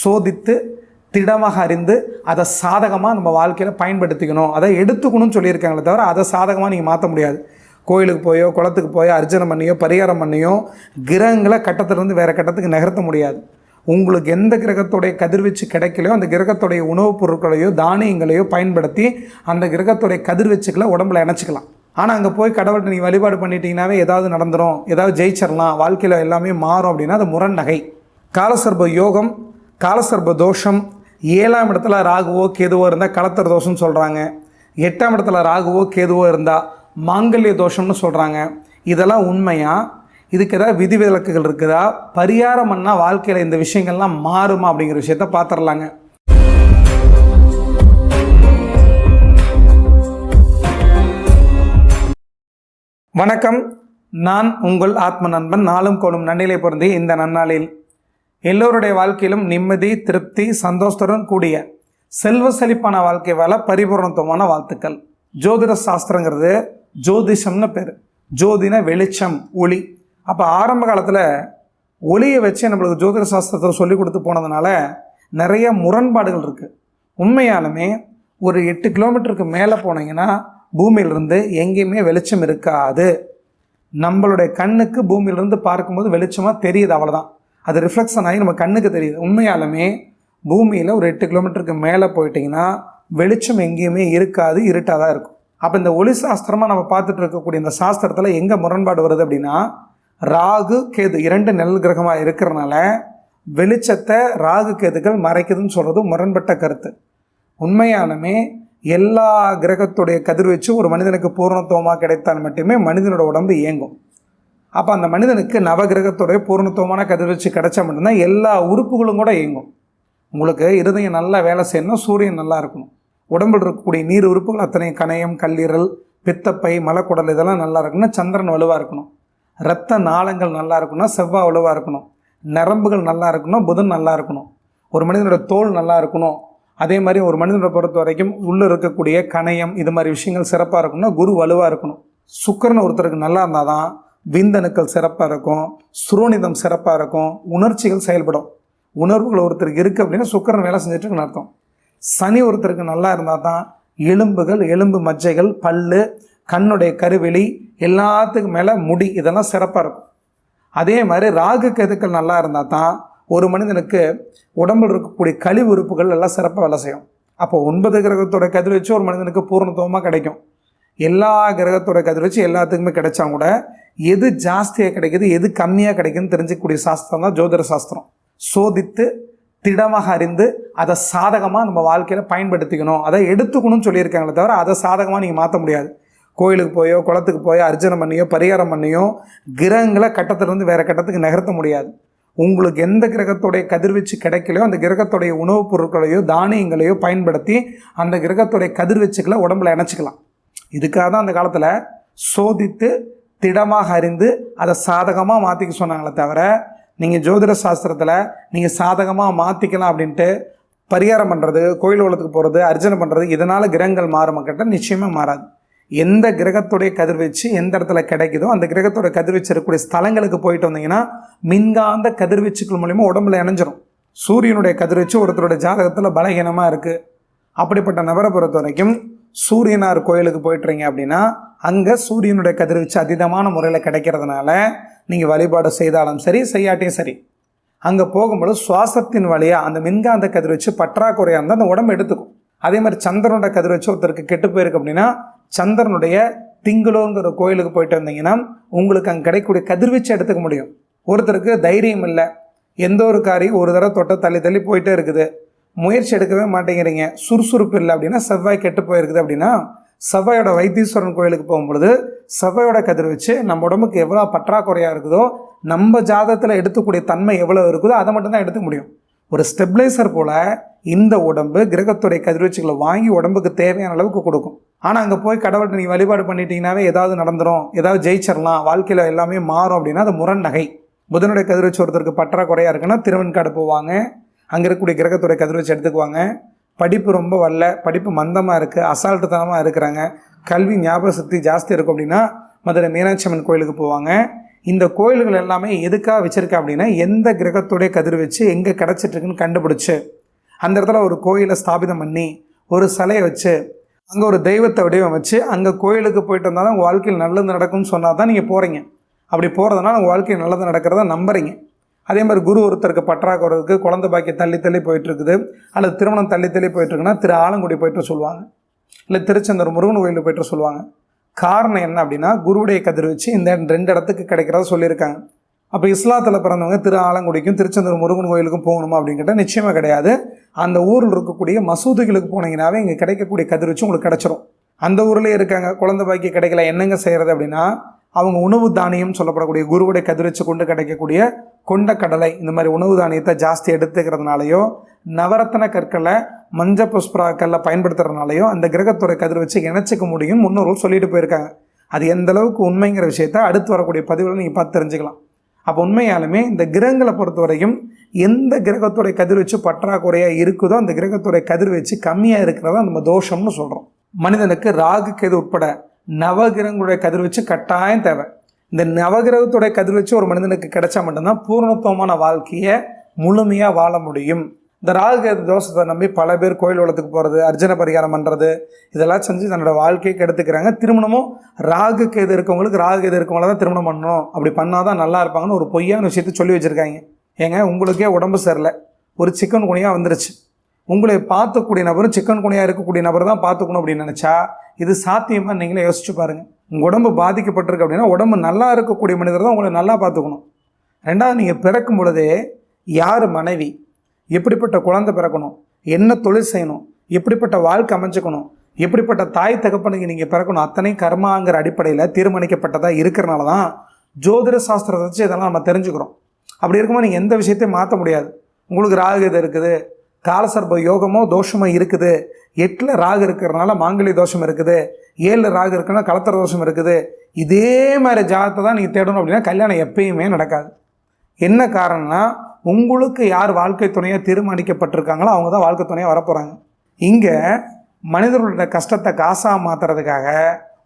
சோதித்து திடமாக அறிந்து அதை சாதகமாக நம்ம வாழ்க்கையில் பயன்படுத்திக்கணும், அதை எடுத்துக்கணும்னு சொல்லியிருக்காங்களே தவிர அதை சாதகமாக நீங்கள் மாற்ற முடியாது. கோயிலுக்கு போயோ குளத்துக்கு போயோ அர்ச்சனை பண்ணியோ பரிகாரம் பண்ணியோ கிரகங்களை கட்டத்திலிருந்து வேறு கட்டத்துக்கு நகர்த்த முடியாது. உங்களுக்கு எந்த கிரகத்துடைய கதிர்வீச்சு கிடைக்கலையோ அந்த கிரகத்துடைய உணவுப் பொருட்களையோ தானியங்களையோ பயன்படுத்தி அந்த கிரகத்துடைய கதிர்வீச்சுக்களை உடம்புல இணைச்சிக்கலாம். ஆனால் அங்கே போய் கடவுள்கிட்ட நீங்கள் வழிபாடு பண்ணிட்டீங்கன்னாவே ஏதாவது நடந்துடும், ஏதாவது ஜெயிச்சிடலாம், வாழ்க்கையில் எல்லாமே மாறும் அப்படின்னா அது முரண் நகை. காலசர்ப யோகம், காலசர்ப தோஷம், 7ஆம் இடத்துல ராகுவோ கேதுவோ இருந்தால் கலத்தர் தோஷம்னு சொல்கிறாங்க. 8ஆம் இடத்துல ராகுவோ கேதுவோ இருந்தால் மாங்கல்ய தோஷம்னு சொல்கிறாங்க. இதெல்லாம் உண்மையா? இதுக்கு ஏதாவது விதிவிலக்குகள் இருக்குதா? பரிகாரம் பண்ணால் வாழ்க்கையில் இந்த விஷயங்கள்லாம் மாறுமா அப்படிங்கிற விஷயத்த பார்த்துடலாங்க. வணக்கம், நான் உங்கள் ஆத்ம நண்பன். நாளும் கோளும் நன்னிலை பொருந்திய இந்த நன்னாளில் எல்லோருடைய வாழ்க்கையிலும் நிம்மதி, திருப்தி, சந்தோஷத்துடன் கூடிய செல்வ செழிப்பான வாழ்க்கை வாழ பரிபூர்ணத்துவமான வாழ்த்துக்கள். ஜோதிட சாஸ்திரங்கிறது ஜோதிஷம்னு பேர். ஜோதின வெளிச்சம், ஒளி. அப்போ ஆரம்ப காலத்தில் ஒளியை வச்சு நம்மளுக்கு ஜோதிட சாஸ்திரத்தை சொல்லி கொடுத்து போனதுனால நிறைய முரண்பாடுகள் இருக்குது. உண்மையாலுமே ஒரு 8 கிலோமீட்டருக்கு மேலே போனீங்கன்னா பூமியிலிருந்து எங்கேயுமே வெளிச்சம் இருக்காது. நம்மளுடைய கண்ணுக்கு பூமியிலிருந்து பார்க்கும்போது வெளிச்சமாக தெரியுது, அவ்வளோதான். அது ரிஃப்ளெக்ஷன் ஆகி நம்ம கண்ணுக்கு தெரியுது. உண்மையாலுமே பூமியில் ஒரு 8 கிலோமீட்டருக்கு மேலே போயிட்டிங்கன்னா வெளிச்சம் எங்கேயுமே இருக்காது, இருட்டாக தான் இருக்கும். அப்போ இந்த ஒளி சாஸ்திரமாக நம்ம பார்த்துட்டு இருக்கக்கூடிய இந்த சாஸ்திரத்தில் எங்கே முரண்பாடு வருது அப்படின்னா, ராகு கேது 2 நெல் கிரகமாக இருக்கிறனால வெளிச்சத்தை ராகு கேதுகள் மறைக்குதுன்னு சொல்கிறது முரண்பட்ட கருத்து. உண்மையாலுமே எல்லா கிரகத்துடைய கதிர்வீச்சு ஒரு மனிதனுக்கு பூர்ணத்துவமாக கிடைத்தால் மட்டுமே மனிதனோட உடம்பு இயங்கும். அப்போ அந்த மனிதனுக்கு நவகிரகத்துடைய பூர்ணத்துவமான கதிர்வீச்சு கிடைச்சா மட்டும்தான் எல்லா உறுப்புகளும் கூட இயங்கும். உங்களுக்கு இருதயம் நல்லா வேலை செய்யணும், சூரியன் நல்லா இருக்கணும், உடம்பில் இருக்கக்கூடிய நீர் உறுப்புகள் அத்தனை கணையம், கல்லீரல், பித்தப்பை, மலக்குடல் இதெல்லாம் நல்லா இருக்கணும், சந்திரன் வலுவாக இருக்கணும், இரத்த நாளங்கள் நல்லா இருக்கணும், செவ்வாய் வலுவாக இருக்கணும், நரம்புகள் நல்லா இருக்கணும், புதன் நல்லா இருக்கணும், ஒரு மனிதனோட தோல் நல்லா இருக்கணும். அதே மாதிரி ஒரு மனிதனை பொறுத்த வரைக்கும் உள்ளே இருக்கக்கூடிய கணையம் இது மாதிரி விஷயங்கள் சிறப்பாக இருக்கணும்னா குரு வலுவாக இருக்கணும். சுக்கிரன் ஒருத்தருக்கு நல்லா இருந்தால் தான் விந்தணுக்கள் சிறப்பாக இருக்கும், சுரோனிதம் சிறப்பாக இருக்கும், உணர்ச்சிகள் செயல்படும். உணர்வுகள் ஒருத்தருக்கு இருக்குது அப்படின்னா சுக்கிரன் வேலை செஞ்சுட்டுருக்குன்னு அர்த்தம். சனி ஒருத்தருக்கு நல்லா இருந்தால் தான் எலும்புகள், எலும்பு மஜ்ஜைகள், பல்லு, கண்ணுடைய கருவெளி, எல்லாத்துக்கும் மேலே முடி, இதெல்லாம் சிறப்பாக இருக்கும். அதே மாதிரி ராகு கேதுக்கள் நல்லா இருந்தால் தான் ஒரு மனிதனுக்கு உடம்பில் இருக்கக்கூடிய கழிவு உறுப்புகள் எல்லாம் சிறப்பாக வேலை செய்யும். அப்போ 9 கிரகத்தோட கதிர்வீச்சு ஒரு மனிதனுக்கு பூர்ணத்துவமாக கிடைக்கும். எல்லா கிரகத்தோட கதிர்வீச்சு எல்லாத்துக்குமே கிடைச்சா கூட எது ஜாஸ்தியாக கிடைக்குது, எது கம்மியாக கிடைக்குதுன்னு தெரிஞ்சிக்கக்கூடிய சாஸ்திரம் தான் ஜோதிட சாஸ்திரம். சோதித்து திடமாக அறிந்து அதை சாதகமாக நம்ம வாழ்க்கையில் பயன்படுத்திக்கணும், அதை எடுத்துக்கணும்னு சொல்லியிருக்காங்களே தவிர அதை சாதகமாக நீங்கள் மாற்ற முடியாது. கோயிலுக்கு போயோ குளத்துக்கு போயோ அர்ச்சனை பண்ணியோ பரிகாரம் பண்ணியோ கிரகங்களை கட்டத்திலிருந்து வேறு கட்டத்துக்கு நகர்த்த முடியாது. உங்களுக்கு எந்த கிரகத்துடைய கதிர்வீச்சு கிடைக்கலையோ அந்த கிரகத்துடைய உணவுப் பொருட்களையோ தானியங்களையோ பயன்படுத்தி அந்த கிரகத்துடைய கதிர்வீச்சுக்களை உடம்புல இணைச்சிக்கலாம். இதுக்காக தான் அந்த காலத்தில் சோதித்து திடமாக அறிந்து அதை சாதகமாக மாற்றிக்க சொன்னாங்களே தவிர நீங்கள் ஜோதிட சாஸ்திரத்தில் நீங்கள் சாதகமாக மாற்றிக்கலாம் அப்படின்ட்டு பரிகாரம் பண்ணுறது, கோயில் குளத்துக்கு போகிறது, அர்ச்சனை பண்ணுறது இதனால் கிரகங்கள் மாறுமா கேட்டால் நிச்சயமாக மாறாது. எந்த கிரகத்துடைய கதிர்வீச்சு எந்த இடத்துல கிடைக்குதோ அந்த கிரகத்தோட கதிர்வீச்சு இருக்கக்கூடிய ஸ்தலங்களுக்கு போயிட்டு வந்தீங்கன்னா மின்காந்த கதிர்வீச்சுக்கள் மூலிமா உடம்புல இணைஞ்சிரும். சூரியனுடைய கதிர்வீச்சு ஒருத்தருடைய ஜாதகத்தில் பலகீனமாக இருக்குது. அப்படிப்பட்ட நபரை பொறுத்த வரைக்கும் சூரியனார் கோயிலுக்கு போயிட்டுறீங்க அப்படின்னா அங்கே சூரியனுடைய கதிர்வீச்சு அதீதமான முறையில் கிடைக்கிறதுனால நீங்கள் வழிபாடு செய்தாலும் சரி செய்யாட்டியும் சரி அங்கே போகும்போது சுவாசத்தின் வழியாக அந்த மின்காந்த கதிர்வீச்சு பற்றாக்குறையாக இருந்தால் அந்த உடம்பு எடுத்துக்கும். அதே மாதிரி சந்திரனோட கதிர்வீச்சு ஒருத்தருக்கு கெட்டு போயிருக்கு அப்படின்னா சந்திரனுடைய திங்களூருங்கிற கோயிலுக்கு போயிட்டு வந்தீங்கன்னா உங்களுக்கு அங்கே கிடைக்கக்கூடிய கதிர்வீச்சு எடுத்துக்க முடியும். ஒருத்தருக்கு தைரியம் இல்லை, எந்த ஒரு காரியம் ஒரு தடவை தொட்ட தள்ளி தள்ளி போயிட்டே இருக்குது, முயற்சி எடுக்கவே மாட்டேங்கிறீங்க, சுறுசுறுப்பு இல்லை அப்படின்னா செவ்வாய் கெட்டு போயிருக்குது அப்படின்னா செவ்வாயோட வைத்தீஸ்வரன் கோயிலுக்கு போகும்பொழுது செவ்வாயோட கதிர்வீச்சு நம்ம உடம்புக்கு எவ்வளோ பற்றாக்குறையாக இருக்குதோ நம்ம ஜாதகத்தில் எடுத்துக்கூடிய தன்மை எவ்வளோ இருக்குதோ அதை மட்டும்தான் எடுத்துக்க முடியும். ஒரு ஸ்டெபிளைசர் போல் இந்த உடம்பு கிரகத்துடைய கதிர்வீச்சுகளை வாங்கி உடம்புக்கு தேவையான அளவுக்கு கொடுக்கும். ஆனால் அங்கே போய் கடவுள்கிட்ட நீங்கள் வழிபாடு பண்ணிட்டீங்கன்னாவே ஏதாவது நடந்துடும், ஏதாவது ஜெயிச்சிடலாம், வாழ்க்கையில் எல்லாமே மாறும் அப்படின்னா அது முரண் நகை. புதனுடைய கதிர்வீச்சு ஒருத்தருக்கு பற்றாக்குறையாக இருக்குன்னா திருவெண்காடு போவாங்க, அங்கே இருக்கக்கூடிய கிரகத்துடைய கதிர்வீச்சு எடுத்துக்குவாங்க. படிப்பு ரொம்ப வரல, படிப்பு மந்தமாக இருக்குது, அசால்ட்டுத்தனமாக இருக்கிறாங்க, கல்வி ஞாபக சக்தி ஜாஸ்தி இருக்கும் அப்படின்னா மதுரை மீனாட்சி அம்மன் கோயிலுக்கு போவாங்க. இந்த கோயில்கள் எல்லாமே எதுக்காக வச்சுருக்கேன் அப்படின்னா, எந்த கிரகத்துடைய கதிர் வச்சு எங்கே கிடச்சிட்ருக்குன்னு கண்டுபிடிச்சு அந்த இடத்துல ஒரு கோயிலை ஸ்தாபிதம் பண்ணி ஒரு சிலையை வச்சு அங்கே ஒரு தெய்வத்தை வடிவம் வச்சு அங்கே கோயிலுக்கு போயிட்டு வந்தால் தான் உங்கள் வாழ்க்கையில் நல்லது நடக்கும்னு சொன்னால் தான் நீங்கள் போகிறீங்க. அப்படி போகிறதுனால உங்கள் வாழ்க்கையில் நல்லது நடக்கிறத நம்புறீங்க. அதே மாதிரி குரு ஒருத்தருக்கு பற்றாக்குறை இருக்குது, குழந்தை பாக்கியம் தள்ளி தள்ளி போயிட்டுருக்குது, அல்லது திருமணம் தள்ளி தள்ளி போயிட்டுருக்குன்னா திரு ஆலங்குடி போய்ட்டு சொல்லுவாங்க, இல்லை திருச்செந்தூர் முருகன் கோயிலுக்கு போய்ட்டு சொல்லுவாங்க. காரணம் என்ன அப்படின்னா, குருவுடைய கதிர் வச்சு இந்த 2 இடத்துக்கு கிடைக்கிறத சொல்லியிருக்காங்க. அப்போ இஸ்லாத்தில் பிறந்தவங்க திரு ஆலங்குடிக்கும் திருச்செந்தூர் முருகன் கோயிலுக்கும் போகணுமா அப்படின்னு கேட்டால் நிச்சயமாக கிடையாது. அந்த ஊரில் இருக்கக்கூடிய மசூதிகளுக்கு போனீங்கன்னாவே இங்கே கிடைக்கக்கூடிய கதிர் வச்சு உங்களுக்கு கிடச்சிரும். அந்த ஊர்லேயே இருக்காங்க, குழந்தை பாக்கி கிடைக்கல, என்னங்க செய்கிறது அப்படின்னா, அவங்க உணவு தானியம் சொல்லப்படக்கூடிய குருவுடைய கதிர் வச்சு கொண்டு கிடைக்கக்கூடிய கொண்ட கடலை இந்த மாதிரி உணவு தானியத்தை ஜாஸ்தி எடுத்துக்கிறதுனாலையோ, நவரத்தன கற்களை மஞ்ச புஷ்பராக்கல்ல பயன்படுத்துறதுனாலையோ அந்த கிரகத்துறை கதிர் வச்சு இணைச்சிக்க முடியும் முன்னோர்கள் சொல்லிட்டு போயிருக்காங்க. அது எந்த அளவுக்கு உண்மைங்கிற விஷயத்த அடுத்து வரக்கூடிய பதிவுகளை நீங்கள் பார்த்து தெரிஞ்சுக்கலாம். அப்போ உண்மையாலுமே இந்த கிரகங்களை பொறுத்த வரைக்கும் எந்த கிரகத்துடைய கதிர் வச்சு பற்றாக்குறையாக இருக்குதோ அந்த கிரகத்துடைய கதிர் வச்சு கம்மியாக இருக்கிறதா நம்ம தோஷம்னு சொல்கிறோம். மனிதனுக்கு ராகு கேது உட்பட நவகிரகங்களுடைய கதிர் வச்சு கட்டாயம் தேவை. இந்த நவகிரகத்துடைய கதிர் வச்சு ஒரு மனிதனுக்கு கிடைச்சா மட்டும்தான் பூர்ணத்துவமான வாழ்க்கையை முழுமையாக வாழ முடியும். இந்த ராகு கேது தோஷத்தை நம்பி பல பேர் கோயில் வளத்துக்கு போகிறது, அர்ஜுன பரிகாரம் பண்ணுறது, இதெல்லாம் செஞ்சு தன்னோட வாழ்க்கையை கெடுத்துக்கிறாங்க. திருமணமும் ராகு கேது இருக்கவங்களுக்கு தான் திருமணம் பண்ணணும், அப்படி பண்ணால் தான் நல்லா இருப்பாங்கன்னு ஒரு பொய்யான விஷயத்தை சொல்லி வச்சுருக்காங்க. ஏங்க, உங்களுக்கே உடம்பு சரியில்லை, ஒரு சிக்கன் குனியாக வந்துருச்சு, உங்களை பார்த்துக்கூடிய நபரும் சிக்கன் குனியாக இருக்கக்கூடிய நபர் தான் பார்த்துக்கணும் அப்படின்னு நினச்சா இது சாத்தியமாக நீங்களே யோசிச்சு பாருங்கள். உங்கள் உடம்பு பாதிக்கப்பட்டிருக்கு அப்படின்னா உடம்பு நல்லா இருக்கக்கூடிய மனிதர் தான் உங்களை நல்லா பார்த்துக்கணும். ரெண்டாவது, நீங்கள் பிறக்கும் பொழுதே யார் மனைவி, எப்படிப்பட்ட குழந்தை பிறக்கணும், என்ன தொழில் செய்யணும், எப்படிப்பட்ட வாழ்க்கை அமைஞ்சுக்கணும், எப்படிப்பட்ட தாய் தகப்பனுக்கு நீங்கள் பிறக்கணும், அத்தனை கர்மாங்கிற அடிப்படையில் தீர்மானிக்கப்பட்டதாக இருக்கிறனால தான் ஜோதிட சாஸ்திரத்தை வச்சு இதெல்லாம் நம்ம தெரிஞ்சுக்கிறோம். அப்படி இருக்கும்போது நீங்கள் எந்த விஷயத்தையும் மாற்ற முடியாது. உங்களுக்கு ராகு இது இருக்குது, காலசர்ப யோகமோ தோஷமோ இருக்குது, 8ல் ராகு இருக்கிறதுனால மாங்கல்ய தோஷம் இருக்குது, 7ல் ராகு இருக்குன்னா கலத்தர தோஷம் இருக்குது, இதே மாதிரி ஜாதகத்தை தான் நீங்கள் தேடணும் அப்படின்னா கல்யாணம் எப்பயுமே நடக்காது. என்ன காரணம்னா, உங்களுக்கு யார் வாழ்க்கை துணையாக தீர்மானிக்கப்பட்டிருக்காங்களோ அவங்க தான் வாழ்க்கை துணையாக வரப்போகிறாங்க. இங்கே மனிதர்களுடைய கஷ்டத்தை காசாக மாற்றுறதுக்காக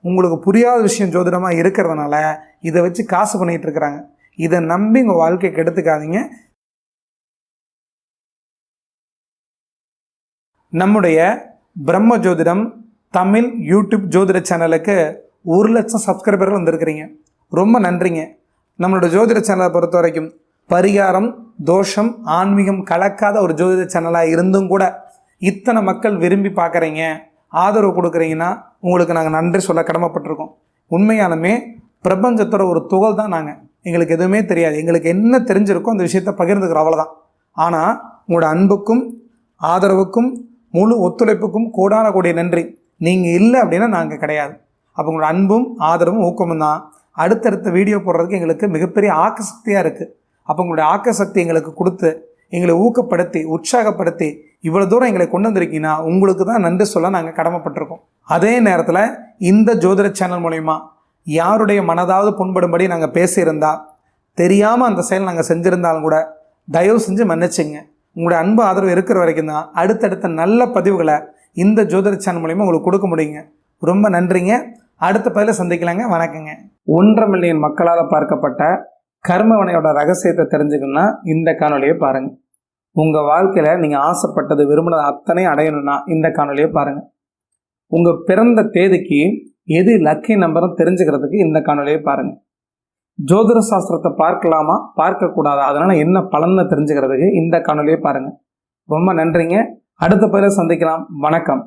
உங்களுக்கு புரியாத விஷயம் ஜோதிடமாக இருக்கிறதுனால இதை வச்சு காசு பண்ணிகிட்டு இருக்கிறாங்க. இதை நம்பி உங்கள் வாழ்க்கையை கெடுத்துக்காதீங்க. நம்முடைய பிரம்ம ஜோதிடம் தமிழ் யூடியூப் ஜோதிட சேனலுக்கு 1,00,000 சப்ஸ்கிரைபர்கள் வந்திருக்கிறீங்க. ரொம்ப நன்றிங்க. நம்மளோட ஜோதிட சேனலை பொறுத்த வரைக்கும் பரிகாரம், தோஷம், ஆன்மீகம் கலக்காத ஒரு ஜோதிட சேனலாக இருந்தும் கூட இத்தனை மக்கள் விரும்பி பார்க்குறீங்க, ஆதரவு கொடுக்குறீங்கன்னா உங்களுக்கு நாங்கள் நன்றி சொல்ல கடமைப்பட்டிருக்கோம். உண்மையாலுமே பிரபஞ்சத்தோட ஒரு துகள் தான் நாங்கள். எங்களுக்கு எதுவுமே தெரியாது, எங்களுக்கு என்ன தெரிஞ்சிருக்கோ அந்த விஷயத்தை பகிர்ந்துக்கிறோம், அவ்வளோதான். ஆனால் உங்களோட அன்புக்கும் ஆதரவுக்கும் முழு ஒத்துழைப்புக்கும் கோடான கோடி நன்றி. நீங்கள் இல்லை அப்படின்னா நாங்கள் கிடையாது. அப்போ உங்களோட அன்பும் ஆதரவும் ஊக்கமும் தான் அடுத்தடுத்த வீடியோ போடுறதுக்கு எங்களுக்கு மிகப்பெரிய ஆக்கசக்தியாக இருக்குது. அப்போ உங்களுடைய ஆக்கசக்தி எங்களுக்கு கொடுத்து எங்களை ஊக்கப்படுத்தி உற்சாகப்படுத்தி இவ்வளோ தூரம் எங்களை கொண்டு வந்திருக்கீங்கன்னா உங்களுக்கு தான் நன்றி சொல்ல நாங்கள் கடமைப்பட்டிருக்கோம். அதே நேரத்தில் இந்த ஜோதிட சேனல் மூலமா யாருடைய மனதாவது புண்படும்படி நாங்கள் பேசியிருந்தால், தெரியாமல் அந்த செயல் நாங்கள் செஞ்சுருந்தாலும் கூட தயவு செஞ்சு மன்னிச்சிங்க. உங்களுடைய அன்பு ஆதரவு இருக்கிற வரைக்கும் தான் அடுத்தடுத்த நல்ல பதிவுகளை இந்த ஜோதிட சேனல் மூலமா உங்களுக்கு கொடுக்க முடியுங்க. ரொம்ப நன்றிங்க. அடுத்த பதில சந்திக்கலாங்க. வணக்கங்க. 1.5 மில்லியன் மக்களால் பார்க்கப்பட்ட கர்மவனையோட ரகசியத்தை தெரிஞ்சுக்கணும்னா இந்த காணொலியை பாருங்கள். உங்கள் வாழ்க்கையில் நீங்கள் ஆசைப்பட்டது விரும்பினது அத்தனை அடையணும்னா இந்த காணொலியை பாருங்கள். உங்கள் பிறந்த தேதிக்கு எது லக்கி நம்பரும் தெரிஞ்சுக்கிறதுக்கு இந்த காணொலியை பாருங்கள். ஜோதிட சாஸ்திரத்தை பார்க்கலாமா பார்க்கக்கூடாதா, அதனால் என்ன பலன்னு தெரிஞ்சுக்கிறதுக்கு இந்த காணொலியை பாருங்கள். ரொம்ப நன்றிங்க. அடுத்த பதில சந்திக்கலாம். வணக்கம்.